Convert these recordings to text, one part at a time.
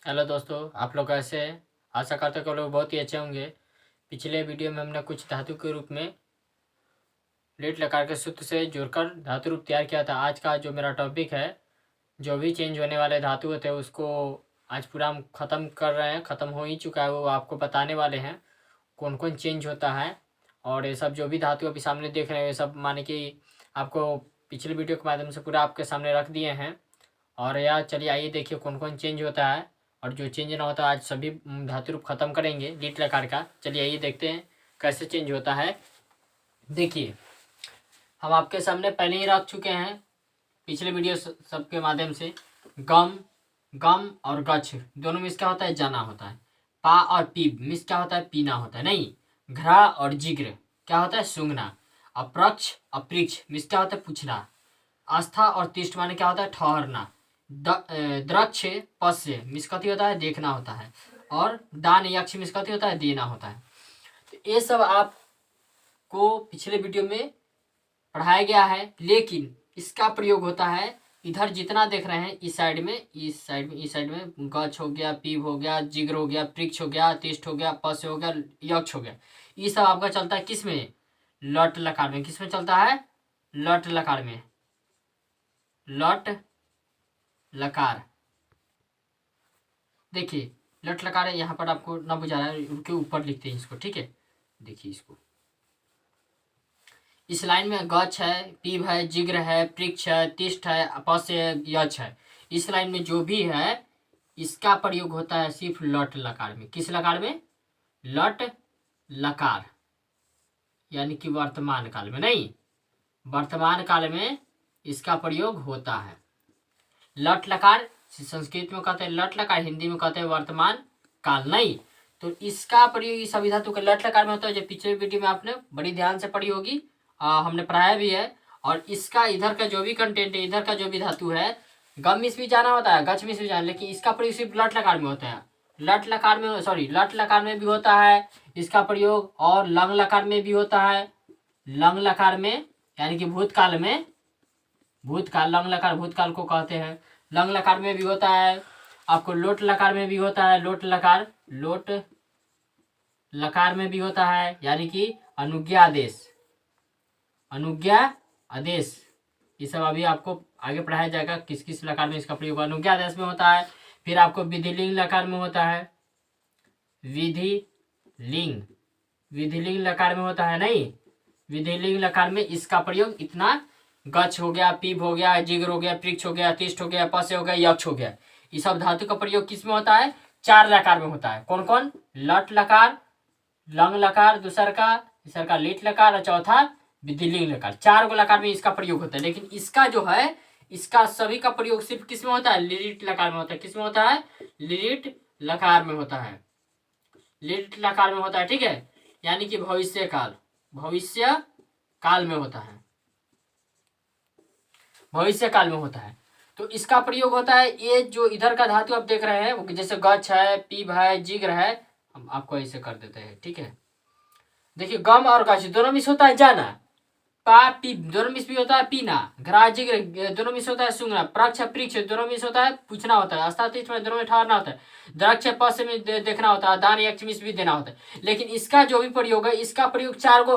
Hello दोस्तों, आप लोग कैसे हैं? आशा करते हैं कि लोग बहुत ही अच्छे होंगे। पिछले वीडियो में हमने कुछ धातु के रूप में लेट लकार के सूत्र से जोड़कर धातु रूप तैयार किया था। आज का जो मेरा टॉपिक है, जो भी चेंज होने वाले धातु होते हैं उसको आज पूरा हम ख़त्म कर रहे हैं। ख़त्म हो ही चुका है, वो आपको बताने वाले हैं कौन कौन चेंज होता है। और ये सब जो भी धातु अभी सामने देख रहे हैं, ये सब माने कि आपको पिछले वीडियो के माध्यम से पूरा आपके सामने रख दिए हैं। और यार चलिए आइए देखिए कौन कौन चेंज होता है और जो चेंज ना होता है आज सभी धातु रूप खत्म करेंगे लीट लकार का। चलिए आइए देखते हैं कैसे चेंज होता है। देखिए, हम आपके सामने पहले ही रख चुके हैं पिछले वीडियो सबके माध्यम से। गम गम और गच्छ दोनों में क्या होता है? जाना होता है। पा और पीब मिस क्या होता है? पीना होता है। नहीं, घ्रा और जिग्र क्या होता है? सूंघना। अप्रक्ष अपृक्ष मिस क्या होता है? पूछना। आस्था और तिष्ठ माने क्या होता है? ठहरना। द्रक्ष पश्य मिस कथी होता है? देखना होता है। और दान यक्ष मिस कथी होता है? देना होता है। तो ये सब आपको पिछले वीडियो में पढ़ाया गया है, लेकिन इसका प्रयोग होता है इधर जितना देख रहे हैं, इस साइड में, इस साइड में, इस साइड में गच्छ हो गया, पीव हो गया, जिग्र हो गया, पृक्ष हो गया, तिष्ठ हो गया, पश्य हो गया, यक्ष हो गया। ये सब आपका चलता है किस में? लट लकार में। किस में चलता है? लट लकार में। लट लकार। देखिए, लट लकार है, यहाँ पर आपको ना बुझा रहा है, उनके ऊपर लिखते हैं इसको, ठीक है। देखिए इसको, इस लाइन में गच्छ है, पीव है, जिग्र है, पृक्ष है, तिष्ठ है, अपस्य है, यक्ष है। इस लाइन में जो भी है इसका प्रयोग होता है सिर्फ लट लकार में। किस लकार में? लट लकार, यानी कि वर्तमान काल में। नहीं, वर्तमान काल में इसका प्रयोग होता है। लट लकार संस्कृत में कहते हैं लट लकार, हिंदी में कहते हैं वर्तमान काल। नहीं, तो इसका प्रयोग इस सभी धातु के लट लकार में होता है, जो पिछले वीडियो में आपने बड़ी ध्यान से पढ़ी होगी, हमने पढ़ाया भी है। और इसका इधर का जो भी कंटेंट है, इधर का जो भी धातु है, गम मिस भी जाना होता है, गच्छ मिस भी जाना, लेकिन इसका प्रयोग सिर्फ लट लकार में होता है। लट लकार में, सॉरी, लट लकार में भी होता है इसका प्रयोग, और लंग लकार में भी होता है। लंग लकार में यानी कि भूतकाल में, भूतकाल, लंग लकार भूतकाल को कहते हैं। लंग लकार में भी होता है, आपको लोट लकार में भी होता है। लोट लकार, लोट लकार में भी होता है, यानी कि अनुज्ञा आदेश, अनुज्ञा आदेश। ये सब अभी आपको आगे पढ़ाया जाएगा किस किस लकार में इसका प्रयोग अनुज्ञा आदेश में होता है। फिर आपको विधिलिंग लकार में होता है, विधिलिंग, विधिलिंग लकार में होता है। नहीं, विधिलिंग लकार में इसका प्रयोग इतना, गच्छ हो गया, पीप हो गया, जिग्र हो गया, पृक्ष हो गया, तिष्ठ हो गया, पश्य हो गया, यक्ष हो गया। ये सब धातु का प्रयोग किस में होता है? चार लकार में होता है। कौन कौन? लट लकार, लंग लकार, दूसर का, तीसर का लीट लकार, और चौथा विधिलिंग लकार। चार गो लकार में इसका प्रयोग होता है। लेकिन इसका जो है, इसका सभी का प्रयोग सिर्फ किस में होता है? लिट लकार में होता है। किस में होता है? लिट लकार में होता है। लिट लकार में होता है, ठीक है, यानी कि भविष्य काल, भविष्य काल में होता है, भविष्य काल में होता है। तो इसका प्रयोग होता है, ये जो इधर का धातु आप देख रहे हैं, जैसे गच्छ है, पीभ है, जिग्र है, हम आपको ऐसे कर देते हैं, ठीक है। देखिए, गम और गच्छ दोनों मिस होता है जाना, पा पीप दोनों मिस भी होता है पीना, घ्रा जिग्र दोनों मिस होता है सूंघना, प्रक्ष पृक्ष दोनों मिस होता है पूछना होता है, अस्तातिष्ठ में दोनों में ठहरना होता है, द्रक्ष पश्य में देखना होता है, दान यक्ष मिस भी देना होता है। लेकिन इसका जो भी प्रयोग है, इसका प्रयोग चार गो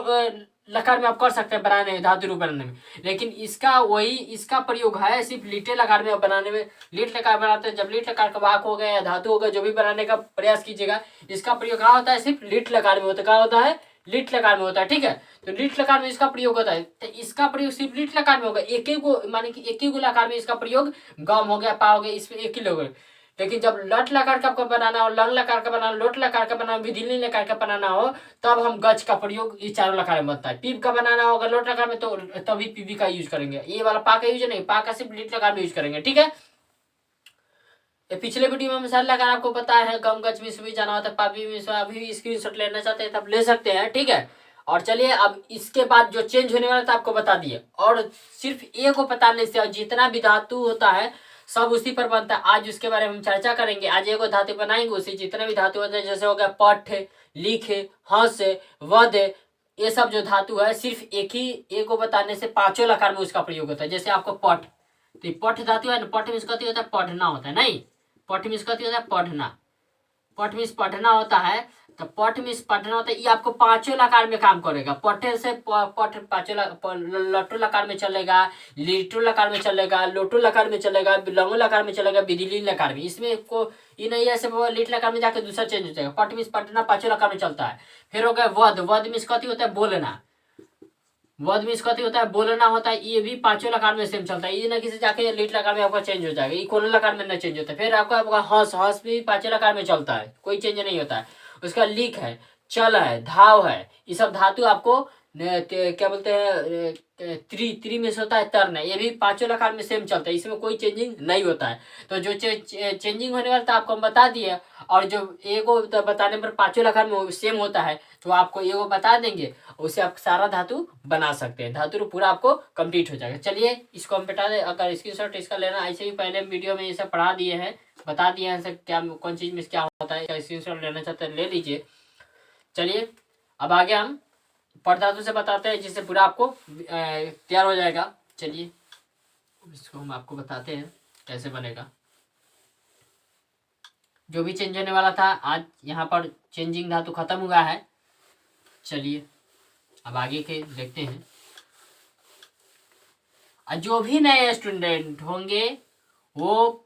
लकार में आप कर सकते हैं बनाने में, धातु रूप बनाने में। लेकिन इसका वही, इसका प्रयोग है सिर्फ लीटे लकार में बनाने में। लीट लकार बनाते हैं, जब लीट लकार का वाक हो गया या धातु होगा, जो भी बनाने का प्रयास कीजिएगा, इसका प्रयोग कहाँ होता है? सिर्फ लीट लकार में होता है। कहाँ होता है? लीट लकार में होता है, ठीक है। तो लीट लकार में इसका प्रयोग होता है, तो इसका प्रयोग सिर्फ लीट लकार में होगा। एक ही को, माने कि एक ही गो लकार में इसका प्रयोग, गम हो गया, पा हो गया, इसमें एक ही लोग। लेकिन जब लट लकार का आपको बनाना हो, लंग लकार का बनाना, लोट लकार का बनाना, विधिलिंग लकार का बनाना हो, तब हम गच्छ का प्रयोग इस चारों लकार में बनता है। पीप का बनाना होगा लोट लकार में, तो तभी पीपी का यूज करेंगे। ये वाला पा का यूज नहीं, पा का सिर्फ लीट लकार में यूज करेंगे, ठीक है। पिछले वीडियो में मिसाल लगा आपको पता है, गम गच्छ में भी जाना होता है, पापी में अभी स्क्रीनशॉट लेना चाहते हैं तब ले सकते हैं, ठीक है। और चलिए, अब इसके बाद जो चेंज होने वाला था आपको बता दिए, और सिर्फ एक को बताने से, और जितना भी धातु होता है सब उसी पर बनता है। आज उसके बारे में हम चर्चा करेंगे। आज एक धातु बनाएंगे, उसी जितने भी धातु होते हैं, जैसे हो गया पठ, लिख, हंस, वध, ये सब जो धातु है, सिर्फ एक को बताने से पांचों लकार में उसका प्रयोग होता है। जैसे आपको पठ, तो पठ धातु है ना, पठ में इसका होता है पढ़ना होता है। नहीं, पठ मीन्स कथी होता है, पढ़ना। पठ मीन्स पढ़ना होता है, तो पठ मीन्स पढ़ना होता है। ये आपको पांचों लकार में काम करेगा। पठे से पठ पांचों लट्टू लकार में चलेगा, लिट्टू लकार में चलेगा, लोटू लकार में चलेगा, लंगू लकार में चलेगा, बिदिली लकार में। इसमें को ये नहीं है ऐसे लिट लकार में जाके दूसरा चेंज हो जाएगा। पठ मीन्स पढ़ना पांचों लकार में चलता है। फिर हो गया वध। वध मीन्स कथी होता है, बोलना। वध मीन्स कथी होता है, बोलना होता है। ये भी पांचों लकार में सेम चलता है। ये ना किसी जाके लिट लकार में आपका चेंज हो जाएगा, ये कोनो लकार में ना चेंज होता है। फिर आपका हंस। हंस भी पांचों लकार में चलता है, कोई चेंज नहीं होता है। उसका लिख है, चल है, धाव है, ये सब धातु आपको क्या बोलते हैं, त्रि में से होता है तर्ण। ये भी पांचों लकार में सेम चलता है, इसमें कोई चेंजिंग नहीं होता है। तो जो चेंजिंग होने वाला था आपको हम बता दिए, और जो एगो बताने पर पांचों लकार में सेम होता है तो आपको एगो बता देंगे, उससे आप सारा धातु बना सकते हैं। धातु पूरा आपको कंप्लीट हो जाएगा। चलिए इसको हम बेटा दे, अगर स्क्रीनशॉट इसका लेना, ऐसे ही पहले वीडियो में ये सब पढ़ा दिए हैं, बता दिए हैं क्या कौन चीज में क्या होता है। स्क्रीनशॉट लेना चाहते हैं ले लीजिए। चलिए अब आगे हम पठ धातु से बताते हैं, जिससे पूरा आपको तैयार हो जाएगा। चलिए इसको हम आपको बताते हैं कैसे बनेगा। जो भी चेंज होने वाला था आज यहाँ पर चेंजिंग धातु खत्म हुआ है। चलिए अब आगे के देखते हैं। जो भी नए स्टूडेंट होंगे वो,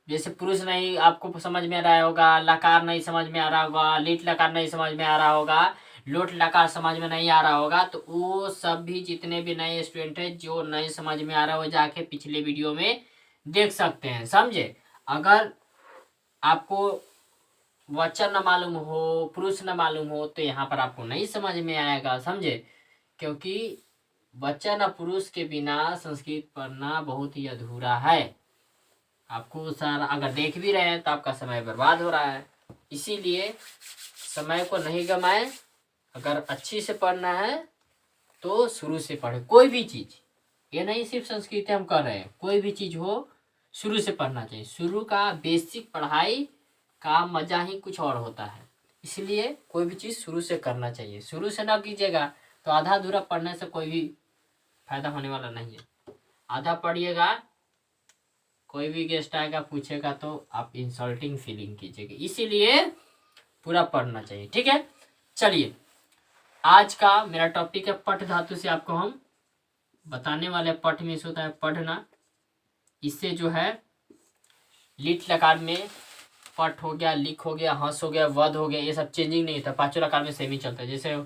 जैसे पुरुष नहीं आपको समझ में आ रहा होगा, लकार नहीं समझ में आ रहा होगा, लिट लकार नहीं समझ में आ रहा होगा, लोट लकार समझ में नहीं आ रहा होगा, तो वो सब भी जितने भी नए स्टूडेंट हैं जो नहीं समझ में आ रहा हो जाके पिछले वीडियो में देख सकते हैं, समझे। अगर आपको वचन न मालूम हो, पुरुष न मालूम हो, तो यहाँ पर आपको नहीं समझ में आएगा, समझे। क्योंकि वचन और पुरुष के बिना संस्कृत पढ़ना बहुत ही अधूरा है। आपको सारा अगर देख भी रहे हैं तो आपका समय बर्बाद हो रहा है। इसीलिए समय को नहीं गमाएं। अगर अच्छी से पढ़ना है तो शुरू से पढ़े। कोई भी चीज, ये नहीं सिर्फ संस्कृत हम कर रहे हैं, कोई भी चीज हो शुरू से पढ़ना चाहिए। शुरू का बेसिक पढ़ाई का मजा ही कुछ और होता है। इसलिए कोई भी चीज शुरू से करना चाहिए। शुरू से ना कीजिएगा तो आधा अधूरा पढ़ने से कोई भी फायदा होने वाला नहीं है। आधा पढ़िएगा, कोई भी गेस्ट आएगा पूछेगा तो आप इंसल्टिंग फीलिंग कीजिएगा। इसीलिए पूरा पढ़ना चाहिए, ठीक है। चलिए आज का मेरा टॉपिक है पठ धातु से आपको हम बताने वाले। पठ में होता है पढ़ना। इससे जो है लिट लकार में पठ हो गया, लिख हो गया, हंस हो गया, वध हो गया, ये सब चेंजिंग नहीं था। पांचों लकार में सेम ही चलता है। जैसे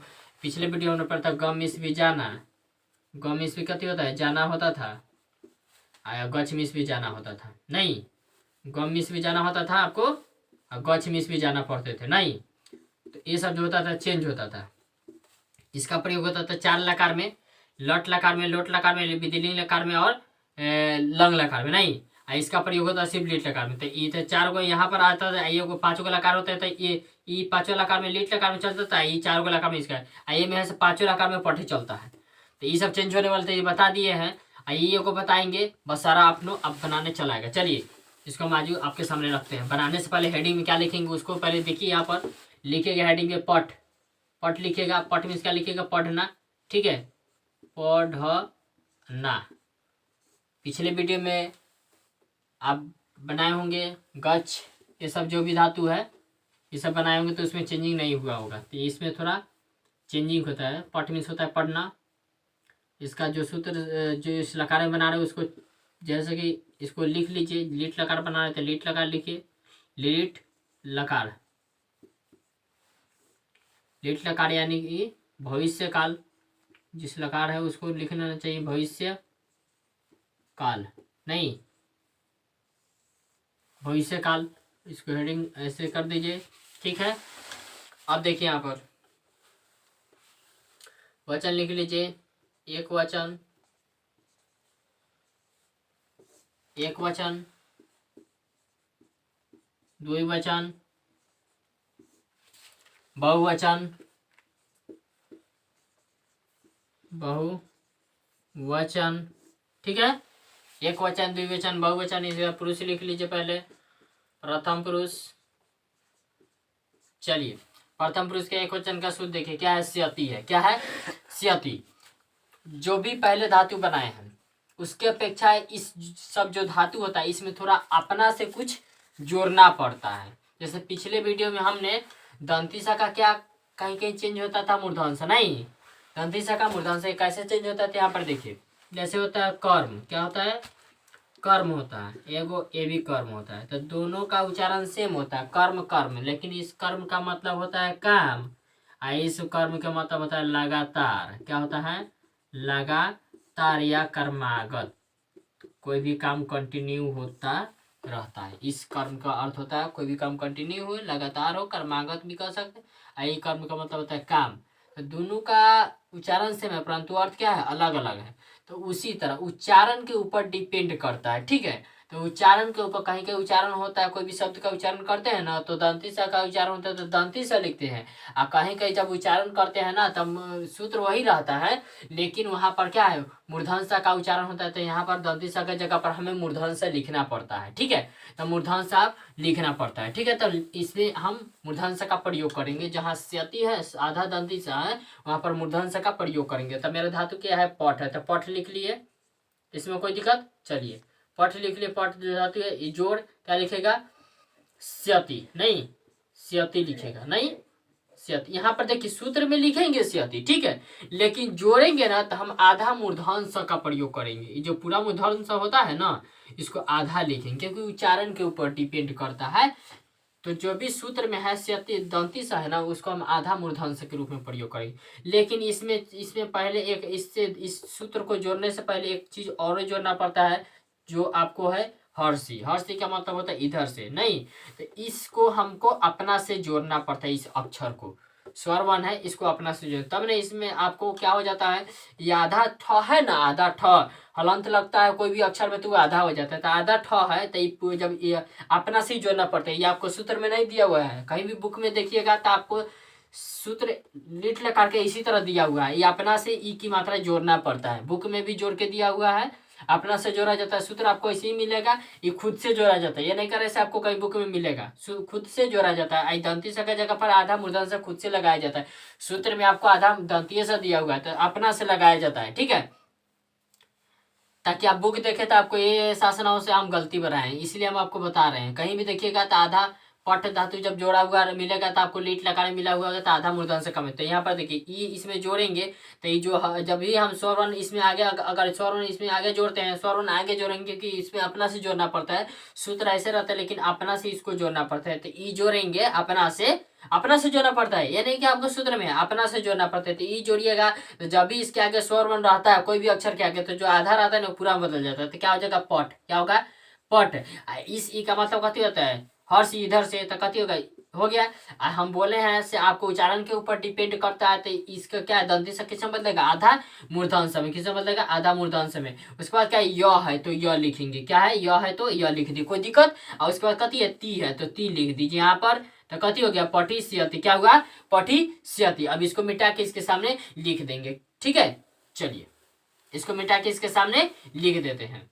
पिछले वीडियो में पढ़ा था गम मिस भी जाना। गम मिस भी कथी होता है, जाना होता था। आया गच मिस भी जाना होता था, नहीं गम मिस भी जाना होता था आपको, और गच मिस भी जाना पड़ते थे, नहीं। तो ये सब जो होता था चेंज होता था। इसका प्रयोग होता था चार लकार में, लट लकार में, लोट लकार में, विदिलिंग लकार में और लंग लकार में, नहीं। इसका प्रयोग होता है सिर्फ लीट लकार में। तो ये तो चार गो यहाँ पर आता था, ये पांचों को लकार होता है। तो ये पांचों लकार में लीट लकार में चलता था, ये चार गो लकार में इसका, ये में से पांचों लकार में पठे चलता है। तो ये सब चेंज होने वाले थे, ये बता दिए हैं। ये को बताएंगे, बस सारा आप लोग अब बनाने चलाएगा। चलिए इसको हम आज आपके सामने रखते हैं। बनाने से पहले हेडिंग में क्या लिखेंगे उसको पहले देखिए। यहाँ पर लिखेगा हेडिंग में पठ। पठ लिखेगा, पठ में क्या लिखेगा, पढ़ना, ठीक है, पढ़ना। पिछले वीडियो में आप बनाए होंगे गच, ये सब जो भी धातु है ये सब बनाए होंगे, तो उसमें चेंजिंग नहीं हुआ होगा। तो इसमें थोड़ा चेंजिंग होता है। पठ मीन्स होता है पढ़ना। इसका जो सूत्र जो इस लकार में बना रहे हो उसको, जैसे कि इसको लिख लीजिए। लीट लकार बना रहे थे, लीट लकार लिखिए, लीट लकार। लीट लकार यानी कि भविष्य काल। जिस लकार है उसको लिखना चाहिए भविष्य काल, नहीं भविष्य काल। इसको हेडिंग ऐसे कर दीजिए, ठीक है। अब देखिए यहाँ पर वचन लिख लीजिए। एक वचन, एक वचन, द्विवचन, बहुवचन, बहुवचन, ठीक है। एक वचन, द्विवचन, बहुवचन। इसे पुरुष लिख लीजिए पहले, प्रथम पुरुष। चलिए प्रथम पुरुष के एक वचन का सूत्र देखिए क्या है, स्यति है। क्या है, स्यति। जो भी पहले धातु बनाए हैं उसके अपेक्षा इस सब जो धातु होता है इसमें थोड़ा अपना से कुछ जोड़ना पड़ता है। जैसे पिछले वीडियो में हमने दंतिसा का क्या कहीं कहीं चेंज होता था मूर्धन्य नहीं, दंतिसा का मूर्धन्य कैसे चेंज होता था यहाँ पर देखिए। जैसे होता है कर्म, क्या होता है, कर्म होता है, एगो ए भी कर्म होता है, तो दोनों का उच्चारण सेम होता है, कर्म कर्म, लेकिन इस कर्म का मतलब होता है काम, और इस कर्म का मतलब होता है लगातार। क्या होता है, लगातार या कर्मागत, कोई भी काम कंटिन्यू होता रहता है। इस कर्म का अर्थ होता है कोई भी काम कंटिन्यू हो, लगातार हो, कर्मागत भी कह सकते हैं। ये कर्म का मतलब होता है काम। तो दोनों का उच्चारण सेम है परंतु अर्थ क्या है, अलग अलग है। तो उसी तरह उच्चारण के ऊपर डिपेंड करता है, ठीक है। तो उच्चारण के ऊपर कहीं कहीं उच्चारण होता है, कोई भी शब्द का उच्चारण करते हैं ना तो दंती सा का उच्चारण होता है तो दंती सा लिखते हैं, और कहीं कहीं जब उच्चारण करते हैं ना तब सूत्र वही रहता है, लेकिन वहां पर क्या है, मूर्धन्य का उच्चारण होता है, तो यहाँ पर दंती सा की जगह पर हमें मूर्धन्य लिखना पड़ता है, ठीक है। तो मूर्धन्य लिखना पड़ता है, ठीक है। तो इसमें हम मूर्धन्य का प्रयोग करेंगे, जहाँ स्यति है आधा दंती सा है वहां पर मूर्धन्य का प्रयोग करेंगे। तो मेरा धातु क्या है, पट है, तो पट लिख लिए, इसमें कोई दिक्कत, चलिए पट लिख लिए। पट धातु है, जोड़ क्या लिखेगा, स्यति नहीं, स्यति लिखेगा नहीं, स्यति। यहाँ पर देखिए सूत्र में लिखेंगे स्यति, ठीक है, लेकिन जोड़ेंगे ना तो हम आधा मूर्धन्य का प्रयोग करेंगे। ये जो पूरा मूर्धन्य होता है ना इसको आधा लिखेंगे, क्योंकि उच्चारण के ऊपर डिपेंड करता है। तो जो भी सूत्र में है स्यति दंती सा है ना उसको हम आधा मूर्धन्य के रूप में प्रयोग करेंगे। लेकिन इसमें पहले एक इससे इस सूत्र को जोड़ने से पहले एक चीज और जोड़ना पड़ता है, जो आपको है हर्षी। हर्षी का मतलब होता है इधर से नहीं, तो इसको हमको अपना से जोड़ना पड़ता है। इस अक्षर को स्वर वन है, इसको अपना से जोड़, तब ना इसमें आपको क्या हो जाता है, ये आधा ठ है ना, आधा ठ हलंत लगता है कोई भी अक्षर में तो वो आधा हो जाता है। तो आधा ठ है तो जब ये अपना से जोड़ना पड़ता है, ये आपको सूत्र में नहीं दिया हुआ है, कहीं भी बुक में देखिएगा तो आपको सूत्र लिट लगा के इसी तरह दिया हुआ है। ये अपना से ई की मात्रा जोड़ना पड़ता है, बुक में भी जोड़ के दिया हुआ है, अपना से जोड़ा जाता है। सूत्र आपको ऐसे ही मिलेगा, ये खुद से जोड़ा जाता है, ये नहीं करे से आपको कई बुक में मिलेगा, खुद से जोड़ा जाता है। आई दंती स जगह पर आधा मूर्धन्य से खुद से लगाया जाता है, सूत्र में आपको आधा दंतीय से दिया हुआ है तो अपना से लगाया जाता है, ठीक है। ताकि आप बुक देखे तो आपको ये शासनाओं से हम गलती बनाए, इसलिए हम आपको बता रहे हैं। कहीं भी देखिएगा तो आधा पट धातु जब जोड़ा हुआ मिलेगा तो आपको लीट लकार मिला हुआ होगा तो आधा मूर्धन्य से कम है। तो यहाँ पर देखिए ई इसमें जोड़ेंगे तो ये जो जब भी हम स्वरवन इसमें आगे अगर स्वरवन इसमें आगे जोड़ते हैं, स्वरवन आगे जोड़ेंगे क्योंकि इसमें अपना से जोड़ना पड़ता है, सूत्र ऐसे रहता है लेकिन अपना से इसको जोड़ना पड़ता है। तो ई जोड़ेंगे अपना से जोड़ना पड़ता है, ये नहीं कि आपको सूत्र में अपना से जोड़ना पड़ता है। तो ई जोड़िएगा तो जब भी इसके आगे स्वर वन रहता है कोई भी अक्षर के आगे तो जो आधा रहता है ना पूरा बदल जाता है। तो क्या हो जाएगा, पट, क्या होगा, पट। इस ई का मतलब कथी होता है, हर्ष इधर से, तो कथी होगा, हो गया। हम बोले हैं से आपको उच्चारण के ऊपर डिपेंड करता है। तो इसका क्या है, दंती से किसमें बदलेगा, आधा मूर्धन्य में, किसमें बदलेगा, आधा मूर्धन्य में। उसके बाद क्या है, य है तो य लिखेंगे, क्या है, य है तो य लिख दी, कोई दिक्कत। और उसके बाद कथी है, ती है तो ती लिख दीजिए यहाँ पर। तो कथी हो गया, पठी स्यति, क्या हुआ, पठी स्यति। अब इसको मिटा के इसके सामने लिख देंगे, ठीक है। चलिए इसको मिटा के इसके सामने लिख देते हैं।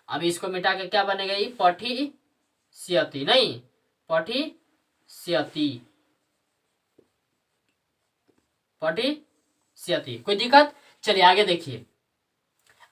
अब इसको मिटा के क्या बनेगा, ये पठी स्यति नहीं, पठी स्यति, पठी स्यति, कोई दिक्कत। चलिए आगे देखिए,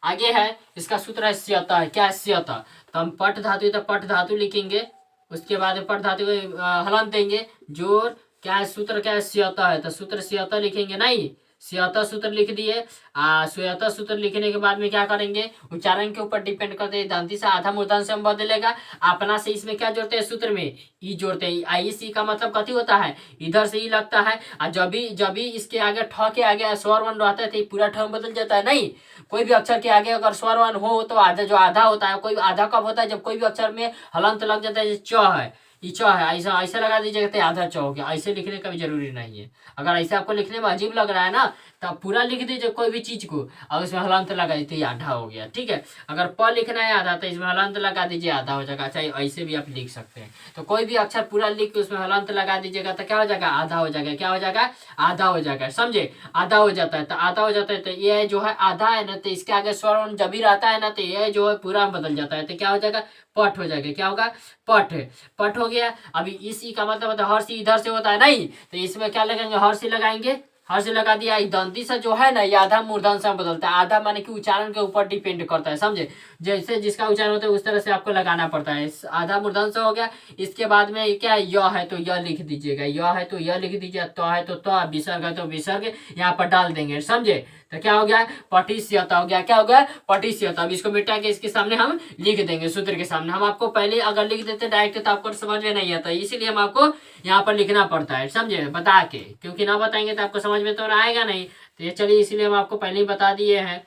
आगे है इसका सूत्र है स्यता है, क्या है स्यता। तो हम पट धातु तो पट धातु लिखेंगे, उसके बाद पट धातु हलंत देंगे, जोर क्या है, सूत्र क्या है, स्यता है, तो सूत्र स्यता लिखेंगे नहीं, स्यता सूत्र लिख दिए। स्यता सूत्र लिखने के बाद में क्या करेंगे, उच्चारण के ऊपर डिपेंड करते हैं, दंती से आधा मूर्धन्य से हम बदलेगा, अपना से इसमें क्या जोड़ते हैं, सूत्र में ई जोड़ते हैं। आई सी का मतलब कथी होता है, इधर से ई लगता है, और जब भी इसके आगे ठ के आगे स्वर वन रहता है तो पूरा ठ बदल जाता है नहीं। कोई भी अक्षर के आगे अगर स्वर वन हो तो आधा जो आधा होता है, कोई आधा कब होता है, जब कोई भी अक्षर में हलंत लग जाता है, जैसे च है, ये च है, ऐसा ऐसा लगा दीजिएगा तो आधा च हो गया। ऐसे लिखने का भी जरूरी नहीं है, अगर ऐसे आपको लिखने में अजीब लग रहा है ना तो पूरा लिख दीजिए कोई भी चीज को और उसमें हलंत लगा दीजिए, ये आधा हो गया, ठीक है। अगर प लिखना है आधा तो इसमें हलंत लगा दीजिए, आधा हो जाएगा। चाहे ऐसे भी आप लिख सकते हैं, तो कोई भी अक्षर पूरा लिख के उसमें हलंत लगा दीजिएगा तो क्या हो जाएगा, आधा हो जाएगा, क्या हो जाएगा, आधा हो जाएगा, समझे, आधा हो जाता है। तो आधा हो जाता है तो ये जो है आधा है ना, तो इसके आगे स्वर जब भी रहता है ना तो ये जो है पूरा बदल जाता है, तो क्या हो जाएगा, पट हो जाएगा, क्या होगा, पट, पट हो गया। अभी इसी का मतलब होता है हर्ष इधर से होता है नहीं, तो इसमें क्या लगाएंगे, हर्ष लगाएंगे, हर्ष लगा दिया। दंती से जो है ना ये आधा मूर्धन्य से बदलता है, आधा माने कि उच्चारण के ऊपर डिपेंड करता है, समझे। जैसे जिसका उच्चारण होता है उस तरह से आपको लगाना पड़ता है। आधा मूर्धन्य हो गया। इसके बाद में क्या है, य है तो य लिख दीजिएगा, य है तो य लिख दीजिए, त है तो त, विसर्ग है तो विसर्ग यहाँ पर डाल देंगे, समझे। तो क्या हो गया, पटिष्यत हो गया, क्या हो गया, पटिष्यत। अब इसको मिटा के इसके सामने हम लिख देंगे, सूत्र के सामने। हम आपको पहले अगर लिख देते डायरेक्ट तो आपको समझ में नहीं आता, इसीलिए हम आपको यहाँ पर लिखना पड़ता है, समझे, बता के, क्योंकि ना बताएंगे तो आपको समझ में तो आएगा नहीं। तो ये चलिए इसीलिए हम आपको पहले ही बता दिए हैं।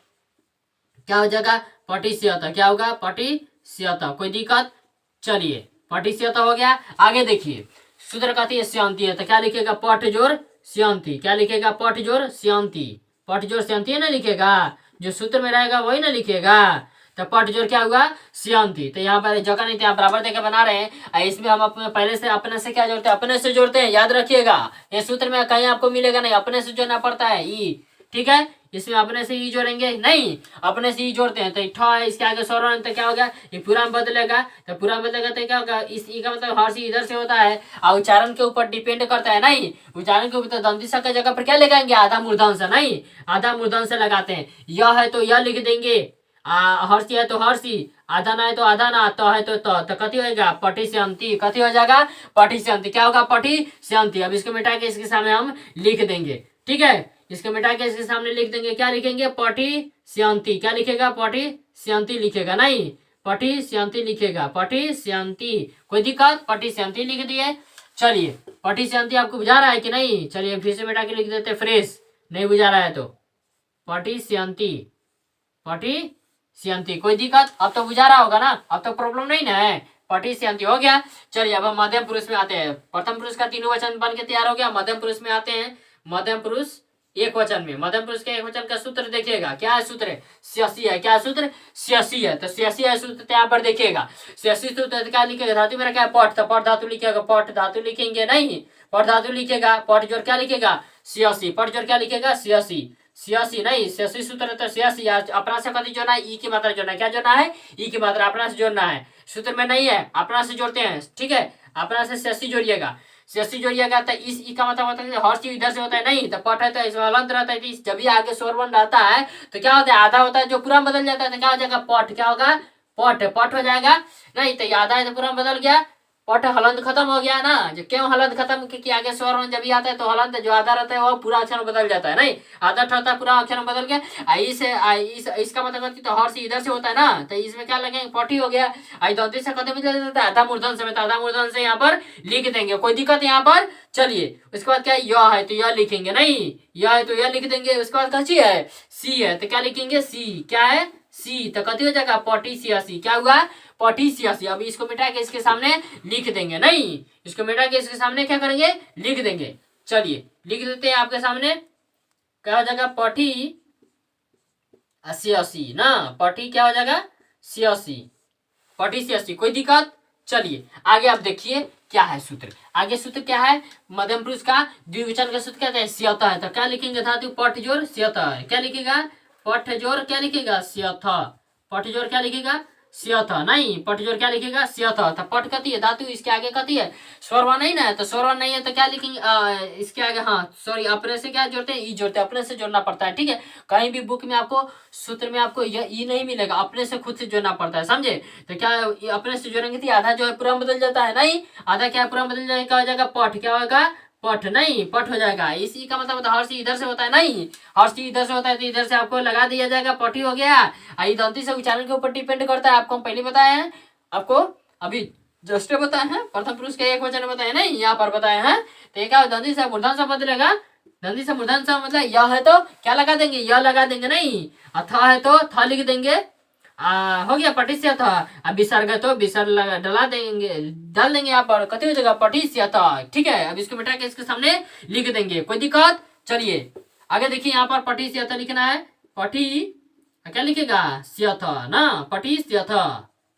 क्या हो जाएगा, पटिष्यत, क्या होगा, पटिष्यत, कोई दिक्कत। चलिए पटिष्यत हो गया। आगे देखिए सूत्र कहती है श्यांति है, तो क्या लिखेगा, पट जोड़ श्यांति, क्या लिखेगा, पट जोड़ श्यांति, पट जोड़ श्यांति है ना लिखेगा, जो सूत्र में रहेगा वही ना लिखेगा। तो पट जोड़ क्या हुआ, श्यांति। तो यहाँ पर जगह नहीं थी, आप बराबर देकर बना रहे हैं। इसमें हम अपने पहले से अपने से क्या जोड़ते हैं, अपने से जोड़ते हैं, याद रखिएगा। ये सूत्र में कहीं आपको मिलेगा नहीं, अपने से जोड़ना पड़ता है ई, ठीक है। इसमें अपने से ई जोड़ेंगे नहीं, अपने से ई जोड़ते हैं। तो ठ है, इसके आगे स्वर, तो क्या होगा, ये पूरा में बदलेगा। तो पूरा में बदलेगा तो क्या होगा, इस ई का मतलब हर चीज इधर से होता है और उच्चारण के ऊपर डिपेंड करता है। नहीं, उच्चारण के ऊपर तो दंती स की जगह पर क्या लगाएंगे, आधा मूर्धन्य से, नहीं, आधा मूर्धन्य से लगाते हैं। यह है तो यह लिख देंगे, हर्षी है तो हर्षी, आधा ना है तो आधा ना, त है तो कथी होगा, पटिष्यन्ति, कथी हो जाएगा, पटिष्यन्ति, क्या होगा, पटिष्यन्ति। अब इसको मिटा के इसके सामने हम लिख देंगे, ठीक है। इसको मिटा के इसके सामने लिख देंगे, क्या लिखेंगे, पटिष्यन्ति, क्या लिखेगा, पटिष्यन्ति लिखेगा, नहीं, पटिष्यन्ति लिखेगा, पटिष्यन्ति, कोई दिक्कत, पटिष्यन्ति लिख दिए। चलिए पटिष्यन्ति आपको बुझा रहा है कि नहीं, चलिए फिर से मिटा के लिख देते फ्रेश, नहीं बुझा रहा है तो पटिष्यन्ति, पटिष्यन्ति, कोई दिक्कत, अब तो बुझा रहा होगा ना, अब तो प्रॉब्लम नहीं ना है, पटिष्यन्ति हो गया। चलिए अब हम मध्यम पुरुष में आते हैं। प्रथम पुरुष का तीनों वचन बन के तैयार हो गया, मध्यम पुरुष में आते हैं। मध्यम पुरुष एक वचन में, मध्यम पुरुष के एक वचन का सूत्र देखिएगा, क्या है सूत्र, स्यसी है, क्या सूत्र, स्यसी है। तो स्यसी है सूत्र यहाँ पर देखिएगा, स्यसी सूत्र क्या लिखेगा, धातु मेरा क्या है, पट, तो पट धातु लिखेगा, पट धातु लिखेंगे, नहीं, पट धातु लिखेगा, पट जोड़ क्या लिखेगा, स्यसी, पट जोड़ क्या लिखेगा, स्यसी, स्यसी, नहीं, स्यसी सूत्र तो स्यसी, अपना से कभी जोड़ना है, ई की मात्रा जोड़ना है, क्या जोड़ना है, ई की मात्रा अपना से जोड़ना है, सूत्र में नहीं है, अपना से जोड़ते हैं, ठीक है, अपना से स्यसी जोड़िएगा, स्यसी जोड़िएगा। तो इस ई का मतलब होता है हर चीज इधर से होता है, नहीं, तो पट है तो इसमें हलंत रहता है, तो जब भी आगे स्वर बन रहता है तो क्या होता है, आधा होता है जो पूरा बदल जाता है, तो क्या हो जाएगा, पट, क्या होगा, पट, पट हो जाएगा, नहीं, तो आधा है तो पूरा बदल गया, पट, हलंत खत्म हो गया ना। जो क्यों हलंत खत्म, क्योंकि आगे स्वर जब भी आता है तो हलंत जो आधा रहता है वो पूरा अक्षर में बदल जाता है, नहीं, आधा रहता है पूरा अक्षर में बदल गया। इसका मतलब तो हर चीज इधर से होता है ना, तो इसमें क्या लगेंगे, पटी हो गया। आई दंती से कदम जाता है, आधा मूर्धन से, आधा मूर्धन से यहाँ पर लिख देंगे, कोई दिक्कत यहाँ पर। चलिए उसके बाद क्या है, य है तो यह लिखेंगे, नहीं, यह है तो यह लिख देंगे। उसके बाद कची है, सी है तो क्या लिखेंगे, सी, क्या है, सी, तो कथी हो जाएगा, पटिष्यसि, क्या हुआ, पटिष्यसि। अब इसको मिटा के इसके सामने लिख देंगे, नहीं, इसको मिटा के इसके सामने क्या करेंगे, लिख देंगे। चलिए लिख देते हैं आपके सामने, क्या हो जाएगा, पटिष्यसि ना, पटी क्या हो जाएगा, स्यसि, पटिष्यसि, कोई दिक्कत। चलिए आगे आप देखिए क्या है सूत्र, आगे सूत्र क्या है, मध्यम पुरुष का द्विवचन का सूत्र क्या है, स्यथ है। तो क्या लिखेंगे, धातु पट जोड़ स्यथ है, क्या लिखेगा, पट जोड़ क्या लिखेगा, स्यथ, पट जोड़ क्या लिखेगा, स्यथ, नहीं, पट जोड़ क्या लिखेगा, स्यथ। तो पट कती है धातु, इसके आगे कती है, स्वरवा नहीं ना, तो स्वरवा नहीं है तो क्या लिखेंगे, इसके आगे, हाँ सॉरी, अपने से क्या जोड़ते हैं, ई जोड़ते हैं, अपने से जोड़ना पड़ता है, ठीक है। कहीं भी बुक में आपको सूत्र में आपको यह ई नहीं मिलेगा, अपने से खुद से जोड़ना पड़ता है, समझे। तो क्या अपने से जोड़ेंगे तो आधा जो है पूरा बदल जाता है, नहीं, आधा क्या पूरा बदल जाएगा, क्या हो जाएगा, पट, क्या होगा, पट, नहीं, पट हो जाएगा। इसी का मतलब हर चीज इधर से होता है, नहीं, हर चीज इधर से होता है तो इधर से आपको लगा दिया जाएगा, पटी हो गया। दंती से उच्चारण के ऊपर डिपेंड करता है, आपको हम पहले बताए हैं, आपको अभी जस्ट बताए हैं, प्रथम पुरुष के एक वचन बताए, नहीं, यहाँ पर बताए हैं। तो ये क्या, दंती से मूर्धन से बदलेगा, दंती से मूर्धन से मतलब यह है तो क्या लगा देंगे, यह लगा देंगे, नहीं, अथा है तो था लिख देंगे, हो गया, पटिष्य था। अब विसर्ग तो विसर्ग डला देंगे, डाल देंगे यहाँ पर, कथी हो जाएगा, पटिष्य था, ठीक है। अब इसको मिटा के इसके सामने लिख देंगे, कोई दिक्कत। चलिए आगे देखिए, यहाँ पर पटिष्य था लिखना है, पटी क्या लिखेगा, स्यथ ना, पटिष्य था,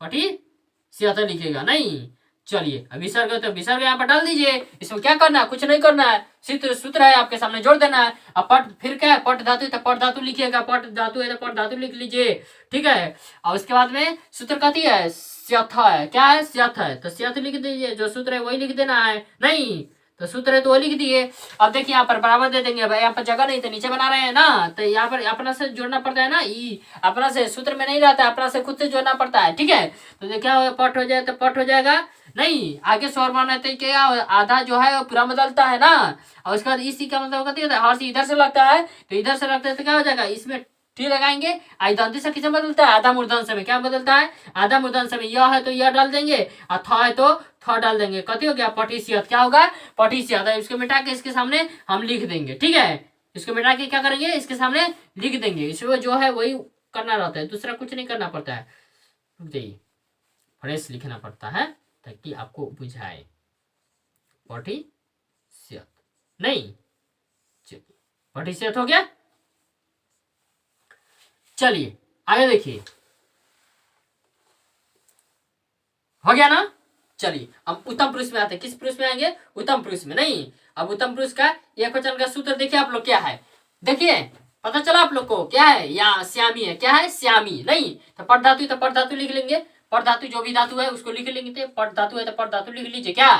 पटिष्य लिखेगा, नहीं। चलिए अब विसर्ग तो विसर्ग यहाँ पर डाल दीजिए, इसमें क्या करना है, कुछ नहीं करना है, सूत्र सूत्र है आपके सामने, जोड़ देना है। अब पट फिर क्या है, पट धातु तो पट धातु लिखिएगा, पट धातु है तो पट धातु लिख लीजिए, ठीक है। और उसके बाद में सूत्र कथी है, स्यथ है, क्या है, स्यथ है, तो स्यथ लिख दीजिए, जो सूत्र है वही लिख देना है, नहीं, तो सूत्र है तो वो लिख दिए। अब देखिए यहाँ पर बराबर दे देंगे भाई, यहाँ पर जगह नहीं तो नीचे बना रहे हैं ना, तो यहाँ पर अपना से जोड़ना पड़ता है ना, ई अपना से सूत्र में नहीं रहता है, अपना से खुद से जोड़ना पड़ता है, ठीक है। तो क्या हो, पट हो जाए तो पट हो जाएगा, नहीं आगे स्वर मारना है तो क्या आधा जो है पूरा बदलता है ना, और उसके बाद इसी का मतलब होता है हर इधर से लगता है, तो इधर से लगता है तो क्या हो जाएगा, इसमें टी लगाएंगे। दंती से किसे बदलता है, आधा मूर्धन्य में क्या बदलता है, आधा मूर्धन्य में यह है तो यह डाल देंगे, और थ है तो थ डाल देंगे, कथी हो गया पटिसियत, क्या होगा पटिसियत। इसको मिटा के इसके सामने हम लिख देंगे, ठीक है, इसको मिटा के क्या करेंगे इसके सामने लिख देंगे, इसमें जो है वही करना रहता है, दूसरा कुछ नहीं करना पड़ता है, फ्रेश लिखना पड़ता है ताकि आपको बुझाए, पटिसियत नहीं, चलिए पटिसियत हो गया। चलिए आगे देखिए, हो गया ना। चलिए हम उत्तम पुरुष में आते हैं, किस पुरुष में आएंगे, उत्तम पुरुष में, नहीं अब उत्तम पुरुष का एक वचन का सूत्र देखिए आप लोग क्या है, देखिए पता चला आप लोग को क्या है, या श्यामी है, क्या है श्यामी, नहीं तो पट धातु तो पट धातु लिख लेंगे, पट धातु जो भी धातु है उसको लिख लेंगे, तो पट धातु है तो पट धातु लिख लीजिए, क्या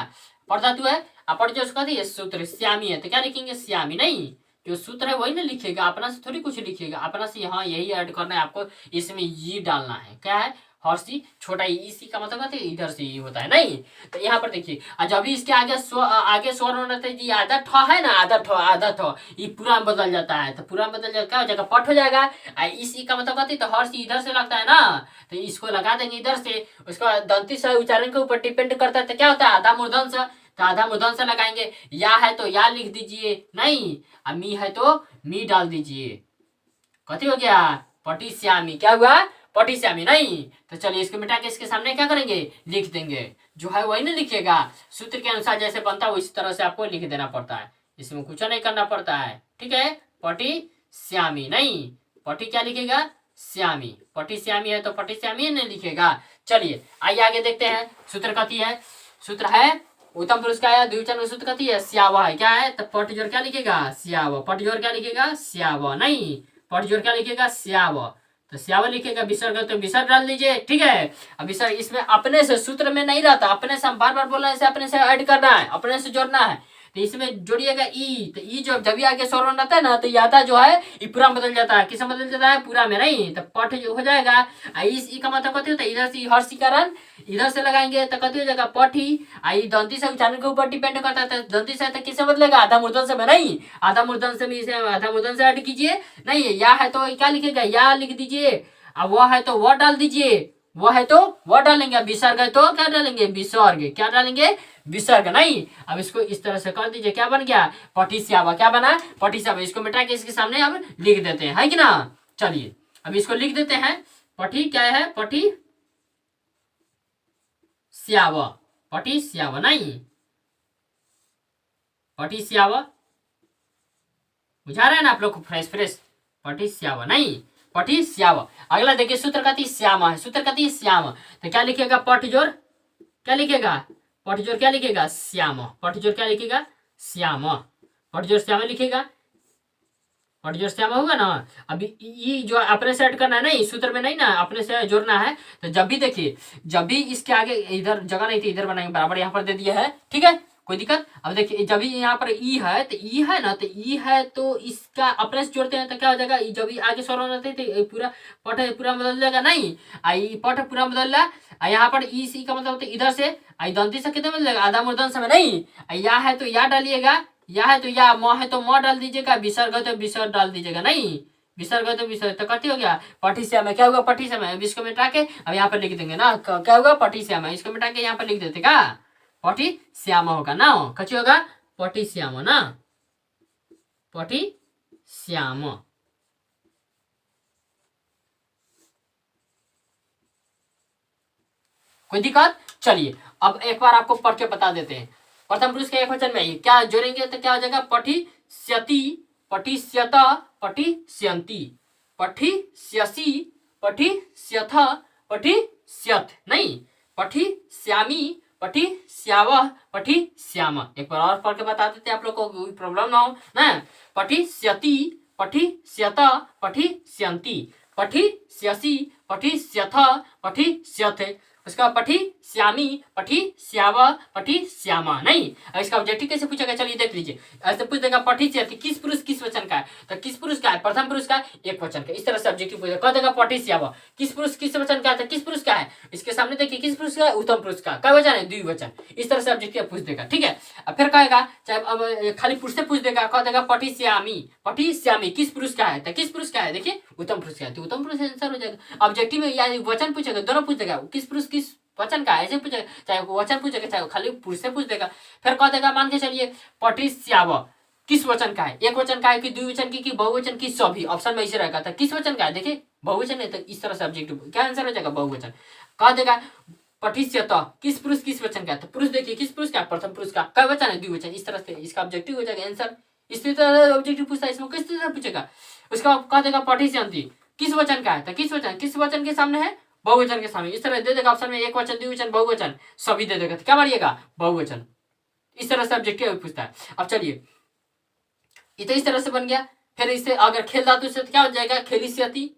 पट धातु है, पट जो उसका सूत्र श्यामी है तो क्या लिखेंगे श्यामी, नहीं जो सूत्र है वही ना लिखेगा, अपना से थोड़ी कुछ लिखेगा, अपना से यहाँ यही ऐड करना है आपको, इसमें ये डालना है, क्या है हर्षी छोटा इसी का मतलब है इधर से ये होता है, नहीं तो यहाँ पर देखिए जब भी इसके आगे स्वर होना चाहिए, आधा ठ है ना, आधा ठ ये पूरा बदल जाता है, तो पूरा बदल जाएगा क्या हो जाएगा पट हो जाएगा, इसी का मतलब कहते तो हर्षी इधर से लगता है ना, तो इसको लगा देंगे इधर से, उसका दंती से उच्चारण के ऊपर डिपेंड करता है, तो क्या होता है आधा मूर्धन्य से, तो आधा मूर्धन्य से लगाएंगे, या है तो या लिख दीजिए, नहीं मी है तो मी डाल दीजिए, कथी हो गया पटिश्यामी, क्या हुआ पटिश्यामी, नहीं तो चलिए इसको मिटा के इसके सामने क्या करेंगे लिख देंगे, जो है वही ना लिखेगा, सूत्र के अनुसार जैसे बनता है उसी तरह से आपको लिख देना पड़ता है, इसमें कुछ नहीं करना पड़ता है, ठीक है पटिश्यामी, नहीं पटी क्या लिखेगा श्यामी, पटिश्यामी है तो पटिश्यामी नहीं लिखेगा। चलिए आइए आगे देखते हैं, सूत्र कथी है, सूत्र है उत्तम पुरुष का है, द्विवचन सूत्र कथी है श्याव है, क्या है तो पट जोड़ क्या लिखेगा श्याव, पट जोड़ क्या लिखेगा श्याव, नहीं पट जोड़ क्या लिखेगा श्याव, तो श्याव लिखेगा, विसर्ग तो विसर्ग डाल दीजिए, ठीक है। अब विसर्ग इसमें अपने से सूत्र में नहीं रहता, अपने से हम बार बार बोल रहे हैं, अपने से ऐड करना है, अपने से जोड़ना है, तो इसमें जोड़िएगा ई, तो ई जब भी आगे स्वर रहता है ना तो यादा जो है ये पूरा बदल जाता है, किस बदल जाता है पूरा में, नहीं तो पट जो हो जाएगा, इस ई का मतलब कथी होता है इधर से हर्षी कारण इधर से लगाएंगे तो कथी हो जाएगा पठी, आई दंती से उच्चारण के ऊपर डिपेंड करता है, तो दंती से तो किससे बदलेगा आधा मूर्धन्य से में, नहीं आधा मूर्धन्य से में इसे आधा मूर्धन्य से ऐड कीजिए, नहीं या है तो क्या लिखेगा या लिख दीजिए, अब वह है तो वह डाल दीजिए, वह है तो वह डालेंगे, विसर्ग है तो क्या डालेंगे विसर्ग, क्या डालेंगे विसर्ग, नहीं अब इसको इस तरह से कर दीजिए, क्या बन गया पटिश्यावा, क्या बना पटिश्यावा, इसको मिटा के इसके सामने अब लिख देते हैं, है कि ना। चलिए अब इसको लिख देते हैं, पटी क्या है पटिश्यावा, पटिश्यावा नहीं पटिश्यावा, बुझा रहे हैं ना आप लोग को फ्रेश पटिश्यावा नहीं पटिश्यावा। अगला देखिए सूत्र कथी श्यामा है, सूत्र कथी श्याम, तो क्या लिखेगा पट जोड़ क्या लिखेगा पट जोड़ क्या लिखेगा श्याम, पट जोड़ क्या लिखेगा श्याम, पट जोड़ श्याम लिखेगा, पट जोड़ श्याम होगा ना। अभी ये जो अपने से ऐड करना है, नहीं सूत्र में नहीं ना अपने से जोड़ना है, तो जब भी देखिए जब भी इसके आगे इधर जगह नहीं थी इधर बनाएंगे, बराबर यहाँ पर दे दिया है, ठीक है कोई दिक्कत। अब देखिए जब भी यहाँ पर ई है तो ई है ना, तो ई है तो इसका अपने से जोड़ते हैं तो क्या हो जाएगा, जब भी आगे स्वर रहते थे पूरा पट पूरा बदल जाएगा, नहीं आई पट पूरा बदल रहा, यहाँ पर ई सी का मतलब होता है इधर से आई दंती से कितने बदल जाएगा आधा मूर्धन्य समय, नहीं या है तो या डालिएगा, या है तो या म है तो म डाल दीजिएगा, विसर्ग है तो विसर्ग डाल दीजिएगा, नहीं विसर्ग है तो विसर्ग, तो कथी हो गया पटिश्यामा, क्या होगा पटिश्यामा, अब इसको मिटा के अब यहाँ पर लिख देंगे ना, क्या होगा पटिश्यामा, इसको मिटा के यहाँ पर लिख देते क्या पटिश्यामा होगा ना, कच्ची होगा पटिश्यामा ना पटिश्यामा। कोई दिक्कत। चलिए अब एक बार आपको पढ़ के बता देते हैं, प्रथम पुरुष के एक वचन में क्या जोड़ेंगे तो क्या हो जाएगा पठिष्यति पठिष्यत पठिष्यन्ति पठिष्यसि पठिष्यथ पठिष्यथ, नहीं पठिष्यामि पठिष्यावः पठिष्याम। एक बार और पढ़ के बता देते हैं आप लोग को कोई प्रॉब्लम ना हो ना, पठिष्यति पठिष्यत पठिष्यन्ति पठिष्यसि पठिष्यथ पठिष्यथ। उसके बाद पठी श्यामी, पठी श्यावा, पठी श्यामा, नहीं। अब इसका ऑब्जेक्टिव कैसे पूछेगा, चलिए देख लीजिए। ऐसे पूछ देगा पठी श्याति किस पुरुष किस वचन का है, तो किस पुरुष का है, प्रथम पुरुष का है, एक वचन का। इस तरह से ऑब्जेक्टिव पूछेगा। कह देगा पठी श्यावा किस पुरुष किस वचन का है, तो किस पुरुष का है, इसके सामने देखिए किस पुरुष का है, उत्तम पुरुष का। क्या वचन है, द्विवचन। इस तरह से ऑब्जेक्टिव पूछ देगा, ठीक है। अब फिर कहेगा, चाहे अब खाली पुरुष से पूछ देगा, कह देगा पठी श्यामी किस पुरुष का है, तो किस पुरुष का है, देखिए उत्तम पुरुष का है, तो उत्तम पुरुष आंसर हो जाएगा। ऑब्जेक्टिव में या वचन पूछेगा, दोनों पूछ देगा, किस पुरुष किस वचन का है, ऐसे पूछेगा, चाहे वचन पूछेगा चाहे खाली पुरुष से पूछ देगा। फिर कह देगा, मान के चलिए पठी श्याव किस वचन का है, एक वचन का है कि द्विवचन की बहुवचन की, सभी ऑप्शन में इसे रहेगा, था किस वचन का है, देखिए बहुवचन है, तो इस तरह से ऑब्जेक्टिव क्या आंसर हो जाएगा, बहुवचन। कह देगा पठिष्यत किस पुरुष किस वचन का है, तो पुरुष देखिए किस पुरुष का, प्रथम पुरुष का। क्या वचन है, द्विवचन। इस तरह से इसका ऑब्जेक्टिव हो जाएगा आंसर। इसी तरह ऑब्जेक्टिव पूछता है, इसमें किस तरह पूछेगा। उसका कह देगा पठिष्यन्ति किस वचन का है, तो किस वचन के सामने है, बहुवचन के सामने। इस तरह दे देगा ऑप्शन में, एक वचन, द्विवचन, बहुवचन, सभी दे देगा, तो क्या मारिएगा, बहुवचन। इस तरह से ऑब्जेक्टिव पूछता है। अब चलिए, ये तो इस तरह से बन गया। फिर इससे अगर खेल धातु से तो क्या हो जाएगा, खेलिष्यति,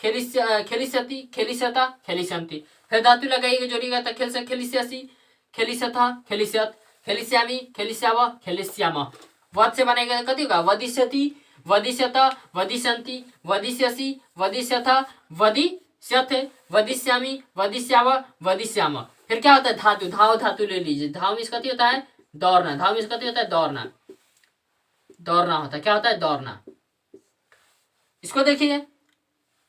खेलिष्यति, खेलिष्यता, खेलिष्यन्ति। फिर धातु लगाइएगा, जोड़िएगा, तो खेल से खेलिष्यसि, खेलिष्यथा, खेलिष्यत, खेलिष्यामि, खेलिष्याव, खेलिष्याम। वध से बनेगा कति होगा, वदिष्यति, वदिष्यत, वदिष्यन्ति, वदिष्यसि, वदिष्यथ, वदिष्यथे, वदिष्यामि, वदिष्याव, वदिष्याम। फिर क्या होता है, धातु, धाव धातु ले लीजिए। धाव में कति होता है, दौड़ना। धाव में कति होता है, दौड़ना, दौड़ना होता है। क्या होता है, दौड़ना। इसको देखिए,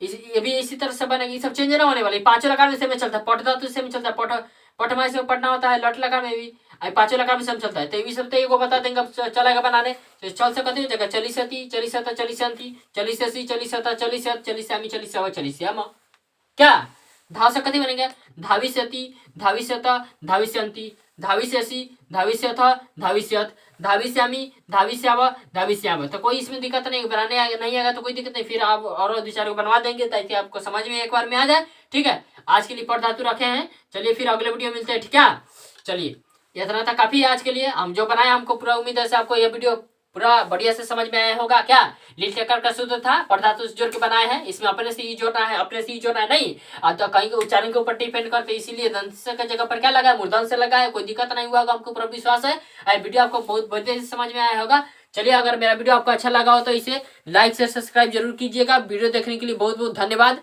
ये भी इसी तरह से बनेगी। ये सब चेंज ना होने वाली। पांचों लकार में सेम चलता है, पट धातु सेम चलता है, पटमा से पढ़ना होता है, लट लकार में भी, पांचों लकार में सेम चलता है। तो ये सब तो एगो बता देंगे, अब चलेगा बनाने। तो चल से कति हो जाएगा, चलिष्यति, चलिष्यत, चलिष्यन्ति, चलिष्यसि, चलिष्यत, चलिष्यत, चलिष्यामि, चलिष्याव, चलिष्याम। क्या धाव से कति बनेंगे, धाविष्यति, धाविष्यत, धाविष्यन्ति, धाविष्यसि, धाविष्यथ, धाविष्यत, धाविष्यामि, धाविष्याव, धाविष्याम। तो कोई इसमें दिक्कत नहीं, बनाने नहीं आएगा तो कोई दिक्कत नहीं, फिर आप और दो चार को बनवा देंगे ताकि आपको समझ में एक बार में आ जाए, ठीक है। आज के लिए पट धातु रखे हैं। चलिए फिर अगले वीडियो मिलते हैं, ठीक है। चलिए इतना था काफी है आज के लिए। हम जो बनाए, हमको पूरा उम्मीद है आपको यह वीडियो पूरा बढ़िया से समझ में आया होगा। क्या लील टेकर का सूत्र था, पट धातु से जोड़ के बनाए हैं। इसमें अपने से ही जोड़ना है, अपने से ही जोड़ना है, नहीं तो कहीं के उच्चारण के ऊपर डिपेंड करते, इसीलिए दंत का जगह पर क्या लगा है, मूर्धन से लगा है। कोई दिक्कत नहीं हुआ होगा, हमको पूरा विश्वास है। वीडियो आपको बहुत बढ़िया से समझ में आया होगा। चलिए, अगर मेरा वीडियो आपको अच्छा लगा हो तो इसे लाइक से सब्सक्राइब जरूर कीजिएगा। वीडियो देखने के लिए बहुत बहुत धन्यवाद।